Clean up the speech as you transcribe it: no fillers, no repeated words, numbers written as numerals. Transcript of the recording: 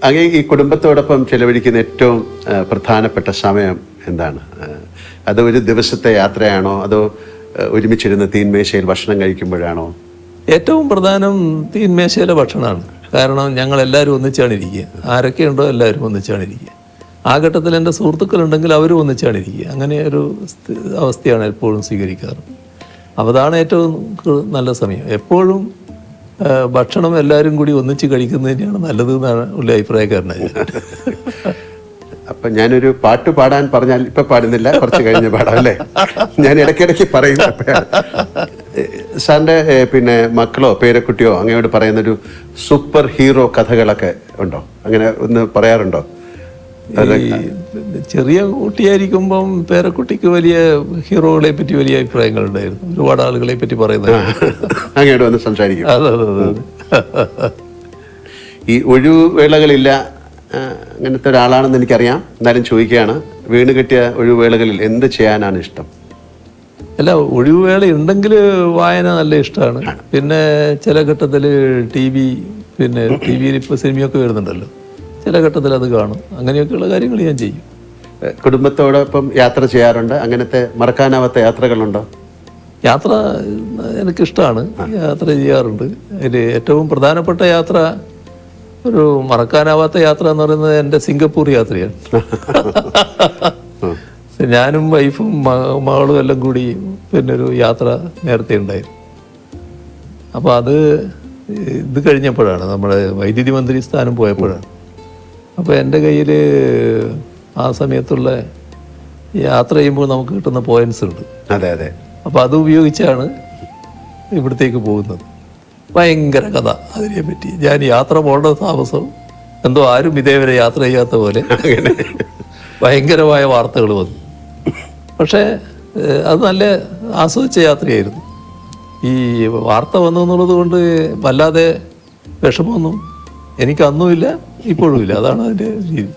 അങ്ങനെ ഈ കുടുംബത്തോടൊപ്പം ചെലവഴിക്കുന്ന ഏറ്റവും പ്രധാനപ്പെട്ട സമയം എന്താണ്? അത് ഒരു ദിവസത്തെ യാത്രയാണോ, അതോ ഒരുമിച്ചിരുന്ന് തീൻമേശയിൽ ഭക്ഷണം കഴിക്കുമ്പോഴാണോ? ഏറ്റവും പ്രധാനം തീൻമേശയിലെ ഭക്ഷണമാണ്. കാരണം ഞങ്ങൾ എല്ലാവരും ഒന്നിച്ചാണ് ഇരിക്കുക. ആരൊക്കെയുണ്ടോ എല്ലാവരും ഒന്നിച്ചാണ് ഇരിക്കുക. ആ ഘട്ടത്തിൽ എൻ്റെ സുഹൃത്തുക്കളുണ്ടെങ്കിൽ അവരും ഒന്നിച്ചാണ് ഇരിക്കുക. അങ്ങനെ ഒരു അവസ്ഥയാണ് എപ്പോഴും സ്വീകരിക്കാറ്. അപ്പോൾ അതാണ് ഏറ്റവും നല്ല സമയം. എപ്പോഴും ഭക്ഷണം എല്ലാവരും കൂടി ഒന്നിച്ച് കഴിക്കുന്നത് തന്നെയാണ് നല്ലത് എന്നാണ് ഉള്ള അഭിപ്രായക്കാരനായി. അപ്പം ഞാനൊരു പാട്ട് പാടാൻ പറഞ്ഞാൽ ഇപ്പം പാടുന്നില്ല, കുറച്ച് കഴിഞ്ഞ് പാടാം അല്ലേ? ഞാൻ ഇടയ്ക്കിടയ്ക്ക് പറയും. സാറിൻ്റെ പിന്നെ മക്കളോ പേരക്കുട്ടിയോ അങ്ങയോട് പറയുന്നൊരു സൂപ്പർ ഹീറോ കഥകളൊക്കെ ഉണ്ടോ? അങ്ങനെ ഒന്ന് പറയാറുണ്ടോ? ചെറിയ കുട്ടിയായിരിക്കുമ്പം പേരക്കുട്ടിക്ക് വലിയ ഹീറോകളെ പറ്റി വലിയ അഭിപ്രായങ്ങളുണ്ടായിരുന്നു. ഒരുപാട് ആളുകളെ പറ്റി പറയുന്നത് അങ്ങോട്ട് വന്ന് സംസാരിക്കും. അതെ അതെ അതെ. ഈ ഒഴിവുവേളകളില്ല അങ്ങനത്തെ ഒരാളാണെന്ന് എനിക്കറിയാം. എന്നാലും ചോദിക്കുകയാണ്, വീണ് കിട്ടിയ ഒഴിവുവേളകളിൽ എന്ത് ചെയ്യാനാണ് ഇഷ്ടം? അല്ല, ഒഴിവുവേള ഉണ്ടെങ്കിൽ വായന നല്ല ഇഷ്ടമാണ്. പിന്നെ ചില ഘട്ടത്തിൽ ടി വിയിൽ ഇപ്പോൾ സിനിമയൊക്കെ വരുന്നുണ്ടല്ലോ, ചില ഘട്ടത്തിൽ അത് കാണും. അങ്ങനെയൊക്കെയുള്ള കാര്യങ്ങൾ ഞാൻ ചെയ്യും. കുടുംബത്തോടൊപ്പം യാത്ര ചെയ്യാറുണ്ട്? അങ്ങനത്തെ മറക്കാനാവാത്ത യാത്രകളുണ്ടോ? യാത്ര എനിക്കിഷ്ടമാണ്, യാത്ര ചെയ്യാറുണ്ട്. അതിൽ ഏറ്റവും പ്രധാനപ്പെട്ട യാത്ര, ഒരു മറക്കാനാവാത്ത യാത്ര എന്ന് പറയുന്നത് എൻ്റെ സിംഗപ്പൂർ യാത്രയാണ്. ഞാനും വൈഫും മകളും എല്ലാം കൂടി പിന്നെ ഒരു യാത്ര നേരത്തെ ഉണ്ടായിരുന്നു. അപ്പോൾ അത് ഇത് കഴിഞ്ഞപ്പോഴാണ്, നമ്മുടെ വൈദ്യുതി മന്ത്രി സ്ഥാനം പോയപ്പോഴാണ്. അപ്പോൾ എൻ്റെ കയ്യിൽ ആ സമയത്തുള്ള യാത്ര ചെയ്യുമ്പോൾ നമുക്ക് കിട്ടുന്ന പോയിൻറ്റ്സ് ഉണ്ട്. അതെ അതെ. അപ്പോൾ അത് ഉപയോഗിച്ചാണ് ഇവിടത്തേക്ക് പോകുന്നത്. ഭയങ്കര കഥ അതിനെ പറ്റി. ഞാൻ യാത്ര പോകേണ്ട താമസം എന്തോ ആരും ഇതേവരെ യാത്ര ചെയ്യാത്ത പോലെ ഭയങ്കരമായ വാർത്തകൾ വന്നു. പക്ഷേ അത് നല്ല ആസ്വദിച്ച യാത്രയായിരുന്നു. ഈ വാർത്ത വന്നു എന്നുള്ളത് കൊണ്ട് വല്ലാതെ വിഷമമൊന്നും എനിക്ക് അന്നുമില്ല ഇപ്പോഴും ഇല്ല. അതാണ് അതിൻ്റെ രീതി.